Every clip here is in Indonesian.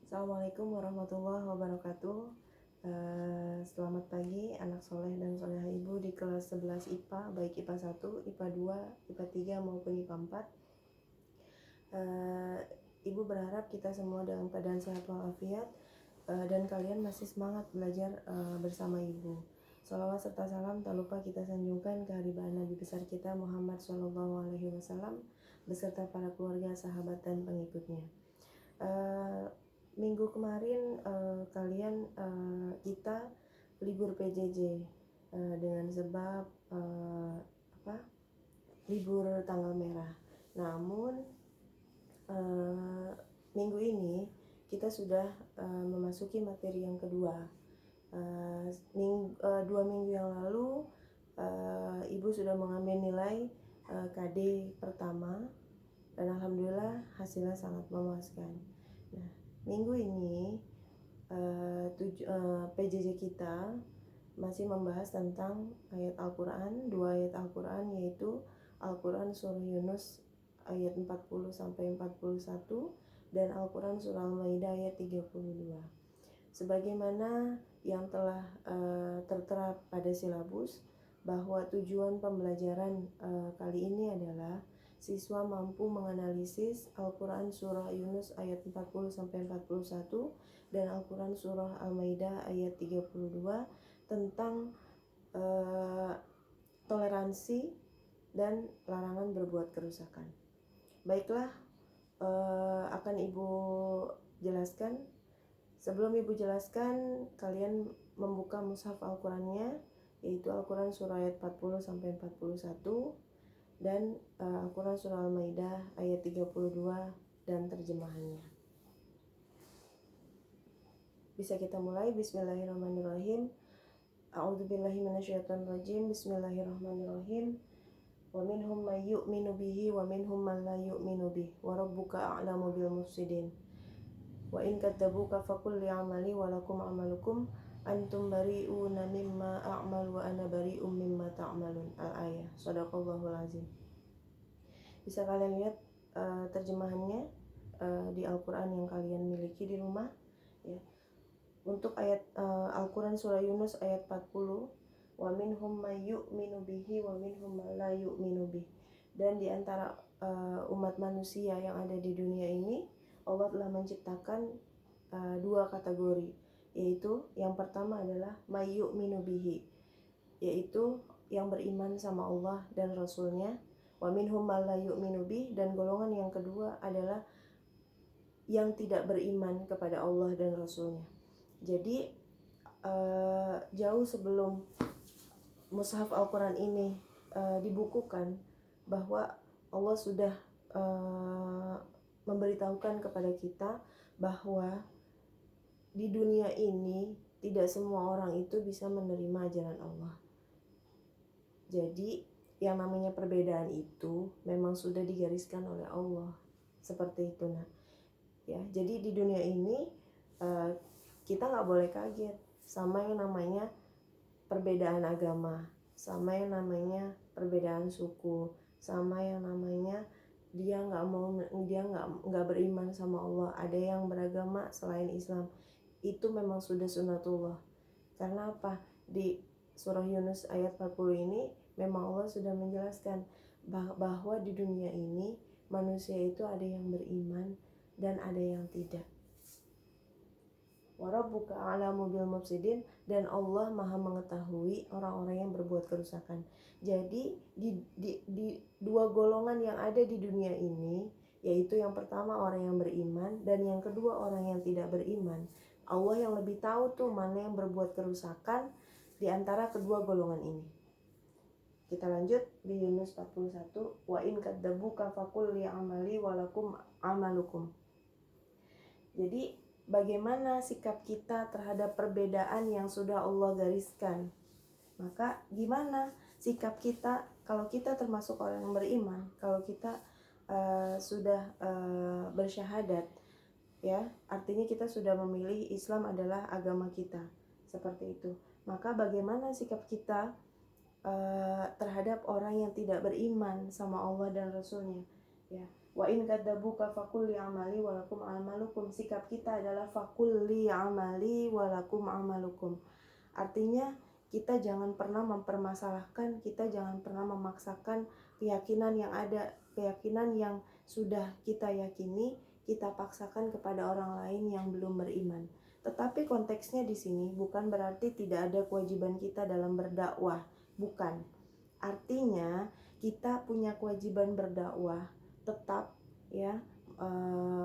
Assalamualaikum warahmatullahi wabarakatuh. Selamat pagi anak soleh dan soleha ibu di kelas 11 IPA, baik IPA 1, IPA 2, IPA 3 maupun IPA 4. Ibu berharap kita semua dalam keadaan sehat walafiat dan kalian masih semangat belajar bersama ibu. Salawat serta salam tak lupa kita sanjungkan kehadiran Nabi besar kita Muhammad SAW beserta para keluarga, sahabat dan pengikutnya. Minggu kemarin kita libur PJJ dengan sebab libur tanggal merah. Namun minggu ini kita sudah memasuki materi yang kedua. 2 minggu yang lalu ibu sudah mengambil nilai KD pertama dan alhamdulillah hasilnya sangat memuaskan. Nah, minggu ini PJJ kita masih membahas tentang ayat Al-Quran, 2 ayat Al-Quran, yaitu Al-Quran surah Yunus ayat 40 sampai 41 dan Al-Quran surah Al-Maidah ayat 32. Sebagaimana yang telah tertera pada silabus, bahwa tujuan pembelajaran kali ini adalah siswa mampu menganalisis Al-Quran surah Yunus ayat 40 sampai 41 dan Al-Quran surah Al-Maidah ayat 32 tentang toleransi dan larangan berbuat kerusakan. Baiklah, akan ibu jelaskan. Sebelum ibu jelaskan, kalian membuka mushaf Al-Qurannya, yaitu Al-Quran surah ayat 40 sampai 41 dan Al-Quran surah Al-Maidah ayat 32 dan terjemahannya. Bisa kita mulai. Bismillahirrahmanirrahim. A'udzubillahi minasyaitonirrajim. Bismillahirrahmanirrahim. Wa minhum may yu'minu bihi wa minhum man la yu'minu bihi wa rabbuka a'lamu bil mufsidin. Wa in kadzabuka faqul li'amali wa lakum amalukum antum bari'una mimma a'mal wa ana bari'um mimma ta'malun. Al-ayah. Shadaqallahul azim. Bisa kalian lihat terjemahannya di Al-Quran yang kalian miliki di rumah, ya. Untuk ayat Al-Quran surah Yunus ayat 40, wa minhum may yu'minu bihi wa minhum man la yu'minu bihi. Dan di antara umat manusia yang ada di dunia ini, Allah telah menciptakan 2 kategori, yaitu yang pertama adalah may yu'minu bihi, yaitu yang beriman sama Allah dan Rasulnya. Wa minhum man la yu'minu bihi, dan golongan yang kedua adalah yang tidak beriman kepada Allah dan Rasulnya. Jadi jauh sebelum mushaf Al-Quran ini dibukukan, bahwa Allah sudah memberitahukan kepada kita bahwa di dunia ini tidak semua orang itu bisa menerima ajaran Allah. Jadi yang namanya perbedaan itu memang sudah digariskan oleh Allah, seperti itu. Nah, ya, jadi di dunia ini kita nggak boleh kaget sama yang namanya perbedaan agama, sama yang namanya perbedaan suku, sama yang namanya dia nggak beriman sama Allah, ada yang beragama selain Islam. Itu memang sudah sunnatullah. Karena apa? Di surah Yunus ayat 40 ini memang Allah sudah menjelaskan bahwa di dunia ini manusia itu ada yang beriman dan ada yang tidak. Wa rabbuka a'lamu bil mufsidin, dan Allah Maha mengetahui orang-orang yang berbuat kerusakan. Jadi di 2 golongan yang ada di dunia ini, yaitu yang pertama orang yang beriman dan yang kedua orang yang tidak beriman, Allah yang lebih tahu tuh mana yang berbuat kerusakan di antara kedua golongan ini. Kita lanjut di Yunus 41, wa in kadzabuka faqul li amali wa lakum amalukum. Jadi bagaimana sikap kita terhadap perbedaan yang sudah Allah gariskan? Maka gimana sikap kita kalau kita termasuk orang yang beriman, kalau kita sudah bersyahadat, ya, artinya kita sudah memilih Islam adalah agama kita, seperti itu. Maka bagaimana sikap kita terhadap orang yang tidak beriman sama Allah dan Rasulnya, ya. Wa in kadzabuka faqul li amali walakum amalukum. Sikap kita adalah faqul li amali walakum amalukum. Artinya kita jangan pernah mempermasalahkan, kita jangan pernah memaksakan keyakinan yang ada, keyakinan yang sudah kita yakini, kita paksakan kepada orang lain yang belum beriman. Tetapi konteksnya di sini bukan berarti tidak ada kewajiban kita dalam berdakwah, bukan. Artinya kita punya kewajiban berdakwah tetap, ya,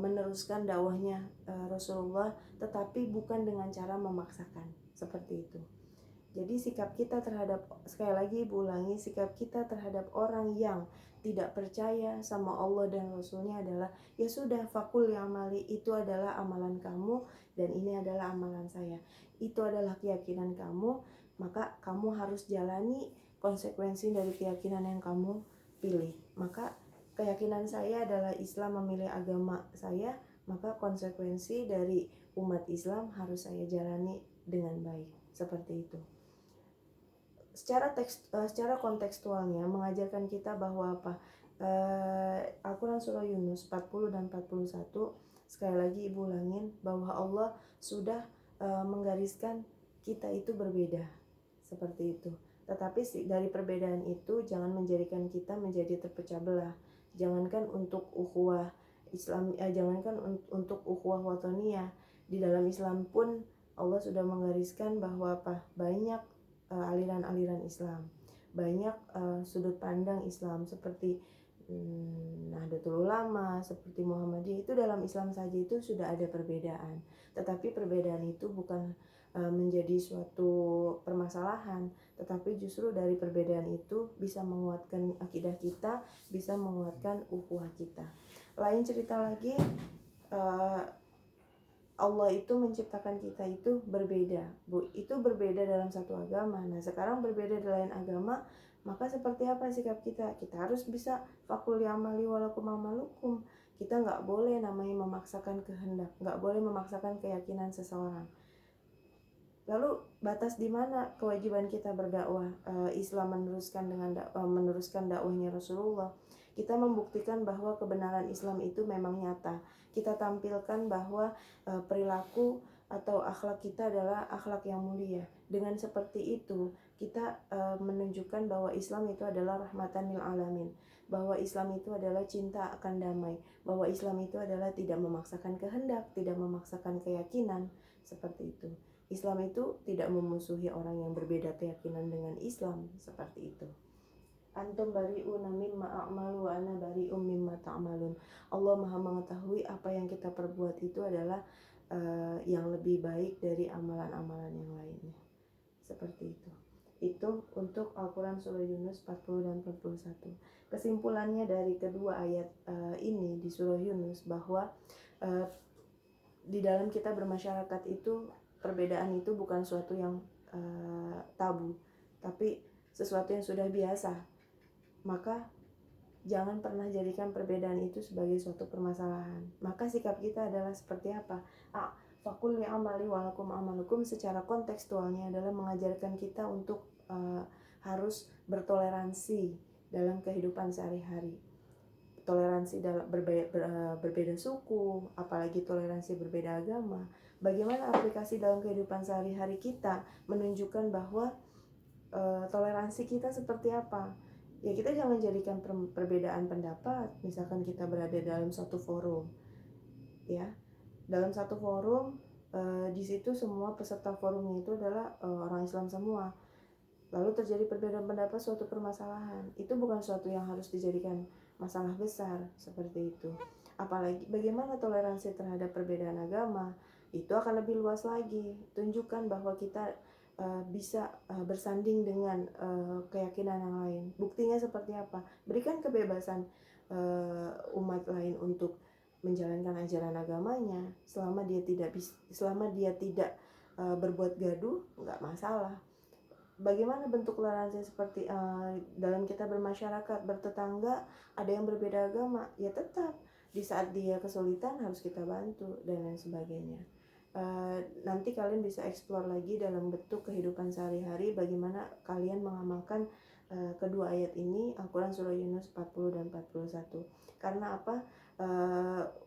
meneruskan dakwahnya Rasulullah, tetapi bukan dengan cara memaksakan seperti itu. Jadi sikap kita terhadap, sekali lagi ibu ulangi, sikap kita terhadap orang yang tidak percaya sama Allah dan Rasulnya adalah, ya sudah, fakul ya amali, itu adalah amalan kamu dan ini adalah amalan saya. Itu adalah keyakinan kamu, maka kamu harus jalani konsekuensi dari keyakinan yang kamu pilih. Maka keyakinan saya adalah Islam, memilih agama saya, maka konsekuensi dari umat Islam harus saya jalani dengan baik. Seperti itu. Secara kontekstualnya mengajarkan kita bahwa apa? Al-Quran surah Yunus 40 dan 41, sekali lagi ibu ulangin bahwa Allah sudah menggariskan kita itu berbeda, seperti itu. Tetapi dari perbedaan itu jangan menjadikan kita menjadi terpecah belah. Jangankan untuk ukhuwah Islam, jangankan untuk ukhuwah watoniyah, di dalam Islam pun Allah sudah menggariskan bahwa apa? Banyak aliran-aliran Islam, banyak sudut pandang Islam, seperti Nahdlatul Ulama, seperti Muhammadiyah. Itu dalam Islam saja itu sudah ada perbedaan, tetapi perbedaan itu bukan menjadi suatu permasalahan, tetapi justru dari perbedaan itu bisa menguatkan akidah kita, bisa menguatkan ukhuwah kita. Lain cerita lagi, Allah itu menciptakan kita itu berbeda, Bu. Itu berbeda dalam satu agama. Nah, sekarang berbeda di lain agama, maka seperti apa sikap kita? Kita harus bisa fakul amali walakum amalukum. Kita nggak boleh namanya memaksakan kehendak, nggak boleh memaksakan keyakinan seseorang. Lalu batas di mana kewajiban kita berdakwah? Islam meneruskan dakwahnya Rasulullah. Kita membuktikan bahwa kebenaran Islam itu memang nyata. Kita tampilkan bahwa perilaku atau akhlak kita adalah akhlak yang mulia. Dengan seperti itu, kita menunjukkan bahwa Islam itu adalah rahmatan lil alamin, bahwa Islam itu adalah cinta akan damai, bahwa Islam itu adalah tidak memaksakan kehendak, tidak memaksakan keyakinan, seperti itu. Islam itu tidak memusuhi orang yang berbeda keyakinan dengan Islam, seperti itu. Antum bari'una mimma a'malu wa ana bari'um mimma ta'malun. Allah Maha mengetahui apa yang kita perbuat itu adalah yang lebih baik dari amalan-amalan yang lainnya. Seperti itu. Itu untuk Al-Quran surah Yunus 40 dan 41. Kesimpulannya dari kedua ayat ini di surah Yunus bahwa di dalam kita bermasyarakat itu, perbedaan itu bukan suatu yang tabu, tapi sesuatu yang sudah biasa. Maka jangan pernah jadikan perbedaan itu sebagai suatu permasalahan. Maka sikap kita adalah seperti apa? Fakul li amali walakum amalukum secara kontekstualnya adalah mengajarkan kita untuk harus bertoleransi dalam kehidupan sehari-hari. Toleransi dalam berbeda suku, apalagi toleransi berbeda agama. Bagaimana aplikasi dalam kehidupan sehari-hari kita menunjukkan bahwa toleransi kita seperti apa? Ya, kita jangan jadikan perbedaan pendapat. Misalkan kita berada dalam satu forum, ya, dalam satu forum, di situ semua peserta forumnya itu adalah orang Islam semua. Lalu terjadi perbedaan pendapat, suatu permasalahan. Itu bukan suatu yang harus dijadikan masalah besar seperti itu. Apalagi bagaimana toleransi terhadap perbedaan agama, itu akan lebih luas lagi. Tunjukkan bahwa kita bisa bersanding dengan keyakinan yang lain. Buktinya seperti apa? Berikan kebebasan umat lain untuk menjalankan ajaran agamanya, selama dia tidak berbuat gaduh, nggak masalah. Bagaimana bentuk toleransi seperti dalam kita bermasyarakat, bertetangga, ada yang berbeda agama, ya tetap di saat dia kesulitan harus kita bantu dan lain sebagainya. Nanti kalian bisa explore lagi dalam bentuk kehidupan sehari-hari bagaimana kalian mengamalkan kedua ayat ini, Al-Quran surah Yunus 40 dan 41. Karena apa?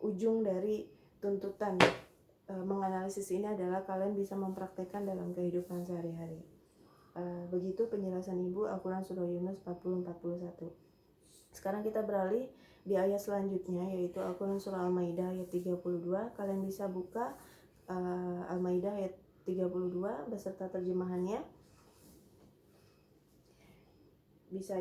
ujung dari tuntutan menganalisis ini adalah kalian bisa mempraktekkan dalam kehidupan sehari-hari. Begitu penjelasan Ibu Al-Quran Surah Yunus 40-41. Sekarang kita beralih di ayat selanjutnya, yaitu Al-Quran Surah Al-Maidah ayat 32. Kalian bisa buka Al-Maidah ayat 32 beserta terjemahannya. Bisa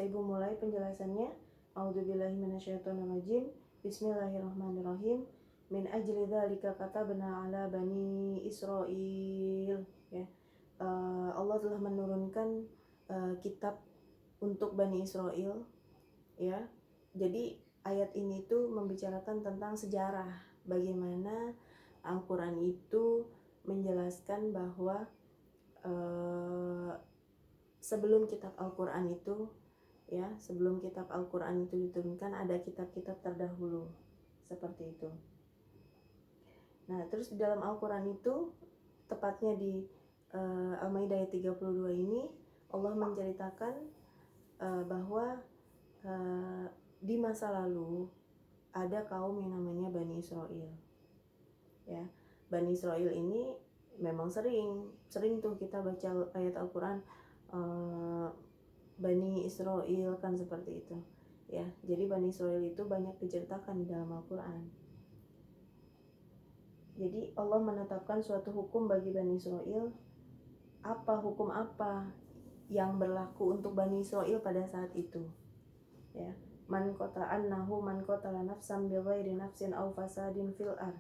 Ibu mulai penjelasannya. A'udzubillahi minasyaitonirrajim. Bismillahirrahmanirrahim. Min ajli dzalika katabna ala bani Israil. Ya. Allah telah menurunkan kitab untuk Bani Israel, ya. Jadi ayat ini tuh membicarakan tentang sejarah, bagaimana Al-Quran itu menjelaskan bahwa sebelum kitab Al-Quran itu, ya, sebelum kitab Al-Quran itu diturunkan ada kitab-kitab terdahulu, seperti itu. Nah, terus di dalam Al-Quran itu, tepatnya di Al-Maidah ayat 32 ini, Allah menceritakan bahwa di masa lalu ada kaum yang namanya Bani Israel. Ya, Bani Israel ini memang sering tuh kita baca ayat Al-Quran, Bani Israel kan seperti itu. Ya, jadi Bani Israel itu banyak diceritakan di dalam Al-Quran. Jadi Allah menetapkan suatu hukum bagi Bani Israel. Hukum apa yang berlaku untuk Bani Israel pada saat itu? Ya, man qatala nafsan bighairi nafsin aw fasadin fil ard.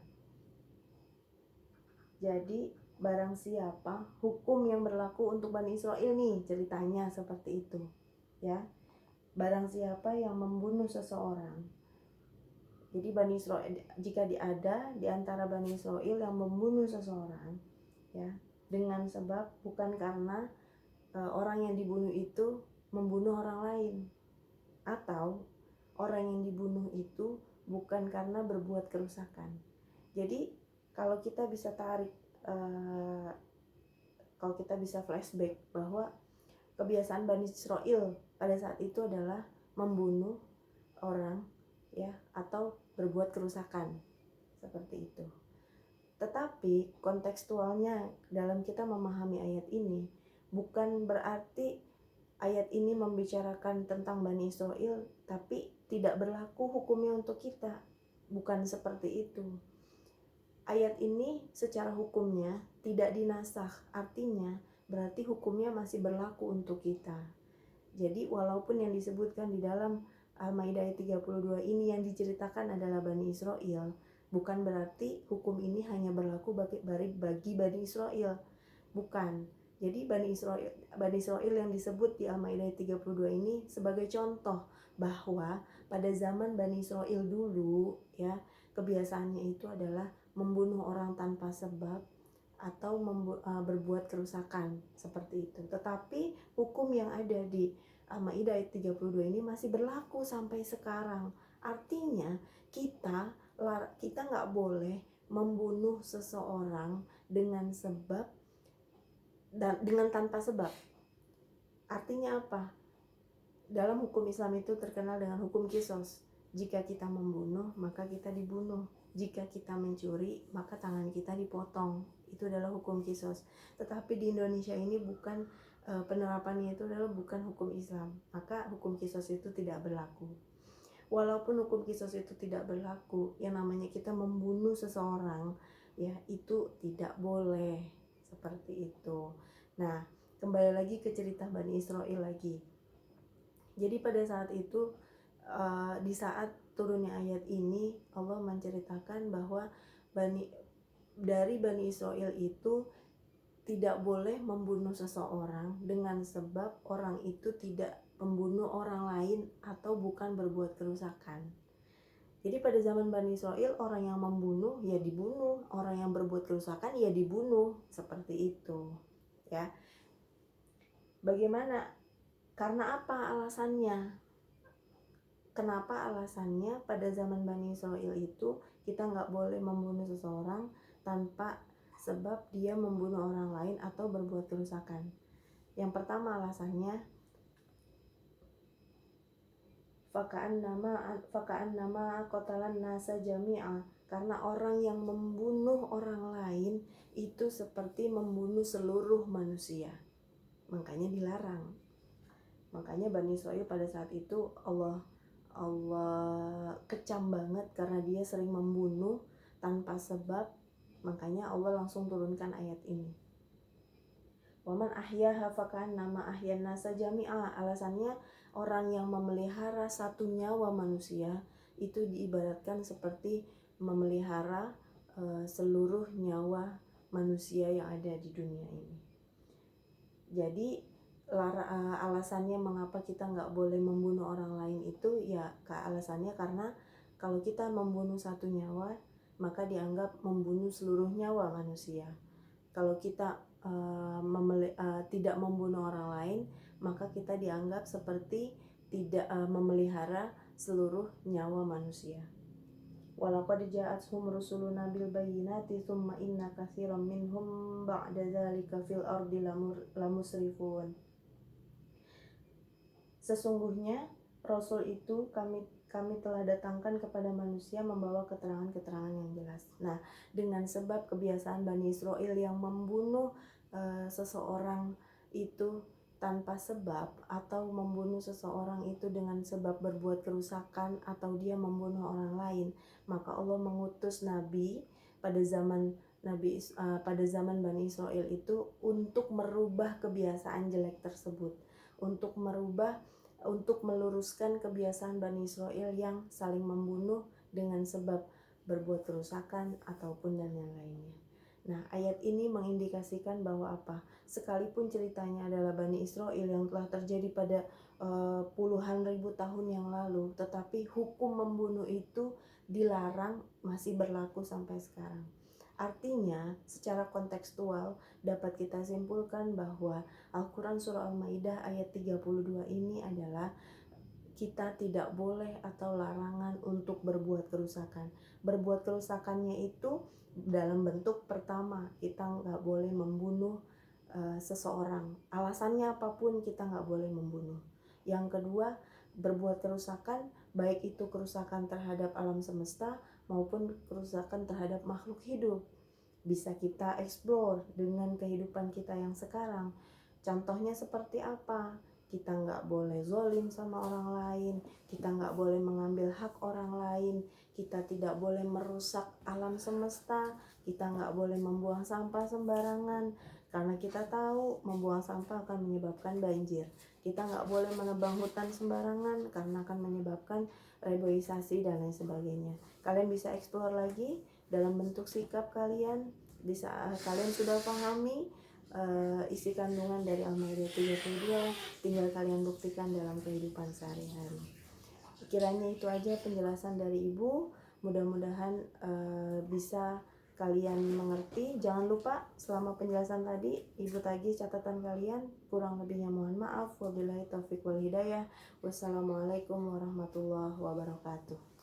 Jadi barang siapa, hukum yang berlaku untuk Bani Israel nih, ceritanya seperti itu, ya. Barang siapa yang membunuh seseorang. Jadi Bani Israel, jika ada di antara Bani Israel yang membunuh seseorang, ya, dengan sebab bukan karena orang yang dibunuh itu membunuh orang lain, atau orang yang dibunuh itu bukan karena berbuat kerusakan. Jadi kalau kita bisa kalau kita bisa flashback bahwa kebiasaan Bani Israel pada saat itu adalah membunuh orang, ya, atau berbuat kerusakan seperti itu. Tetapi kontekstualnya dalam kita memahami ayat ini bukan berarti ayat ini membicarakan tentang Bani Israel tapi tidak berlaku hukumnya untuk kita. Bukan seperti itu. Ayat ini secara hukumnya tidak dinasakh, artinya berarti hukumnya masih berlaku untuk kita. Jadi walaupun yang disebutkan di dalam Al-Maidah ayat 32 ini yang diceritakan adalah Bani Israel, bukan berarti hukum ini hanya berlaku bagi Bani Israel. Bukan. Jadi Bani Israel yang disebut di Al-Maidah 32 ini sebagai contoh bahwa pada zaman Bani Israel dulu, ya, kebiasaannya itu adalah membunuh orang tanpa sebab atau berbuat kerusakan seperti itu. Tetapi hukum yang ada di Al-Maidah ayat 32 ini masih berlaku sampai sekarang. Artinya kita nggak boleh membunuh seseorang dengan sebab dan dengan tanpa sebab. Artinya apa? Dalam hukum Islam itu terkenal dengan hukum qisas. Jika kita membunuh, maka kita dibunuh. Jika kita mencuri, maka tangan kita dipotong. Itu adalah hukum qisas. Tetapi di Indonesia ini bukan, penerapannya itu adalah bukan hukum Islam. Maka hukum qisas itu tidak berlaku. Walaupun hukum qisas itu tidak berlaku, yang namanya kita membunuh seseorang, ya, itu tidak boleh seperti itu. Nah, kembali lagi ke cerita Bani Israel lagi. Jadi pada saat itu, di saat turunnya ayat ini, Allah menceritakan bahwa dari Bani Israel itu tidak boleh membunuh seseorang dengan sebab orang itu tidak membunuh orang lain atau bukan berbuat kerusakan. Jadi pada zaman Bani Israel, orang yang membunuh ya dibunuh, orang yang berbuat kerusakan ya dibunuh, seperti itu, ya. Bagaimana? Karena apa alasannya? Kenapa alasannya pada zaman Bani Israel itu kita nggak boleh membunuh seseorang tanpa sebab dia membunuh orang lain atau berbuat kerusakan? Yang pertama alasannya, faka'annama qatalan nasa jami'a, karena orang yang membunuh orang lain itu seperti membunuh seluruh manusia. Makanya dilarang. Makanya Bani Israil pada saat itu Allah kecam banget karena dia sering membunuh tanpa sebab. Makanya Allah langsung turunkan ayat ini. Waman ahyaha faka'annama ahyan nasa jami'a. Alasannya orang yang memelihara satu nyawa manusia itu diibaratkan seperti memelihara seluruh nyawa manusia yang ada di dunia ini. Jadi alasannya mengapa kita nggak boleh membunuh orang lain itu ya alasannya karena kalau kita membunuh satu nyawa maka dianggap membunuh seluruh nyawa manusia. Kalau kita tidak membunuh orang lain maka kita dianggap seperti tidak memelihara seluruh nyawa manusia. Walaqad ja'atuhum rusuluna bil bayyinati tsumma inna katsiran minhum ba'da dzalika fil ardi lamusrifun. Sesungguhnya Rasul itu kami telah datangkan kepada manusia membawa keterangan-keterangan yang jelas. Nah, dengan sebab kebiasaan Bani Israil yang membunuh seseorang itu tanpa sebab, atau membunuh seseorang itu dengan sebab berbuat kerusakan, atau dia membunuh orang lain, maka Allah mengutus Nabi pada zaman Bani Israil itu untuk merubah kebiasaan jelek tersebut, untuk meluruskan kebiasaan Bani Israil yang saling membunuh dengan sebab berbuat kerusakan ataupun dan yang lainnya. Nah, ayat ini mengindikasikan bahwa apa? Sekalipun ceritanya adalah Bani Israil yang telah terjadi pada puluhan ribu tahun yang lalu, tetapi hukum membunuh itu dilarang, masih berlaku sampai sekarang. Artinya, secara kontekstual dapat kita simpulkan bahwa Al-Quran Surah Al-Maidah ayat 32 ini adalah kita tidak boleh atau larangan untuk berbuat kerusakan. Berbuat kerusakannya itu dalam bentuk pertama, kita nggak boleh membunuh seseorang. Alasannya apapun kita nggak boleh membunuh. Yang kedua, berbuat kerusakan, baik itu kerusakan terhadap alam semesta maupun kerusakan terhadap makhluk hidup. Bisa kita explore dengan kehidupan kita yang sekarang. Contohnya seperti apa? Kita nggak boleh zolim sama orang lain, kita nggak boleh mengambil hak orang lain, kita tidak boleh merusak alam semesta, kita nggak boleh membuang sampah sembarangan, karena kita tahu membuang sampah akan menyebabkan banjir. Kita nggak boleh menebang hutan sembarangan karena akan menyebabkan reboisasi dan lain sebagainya. Kalian bisa explore lagi dalam bentuk sikap kalian, bisa kalian sudah pahami isi kandungan dari Al-Maidah 32, tinggal kalian buktikan dalam kehidupan sehari-hari. Kiranya itu aja penjelasan dari Ibu, mudah-mudahan bisa kalian mengerti. Jangan lupa selama penjelasan tadi Ibu tagih catatan kalian, kurang lebihnya mohon maaf. Wabillahi taufiq wal hidayah. Wassalamualaikum warahmatullahi wabarakatuh.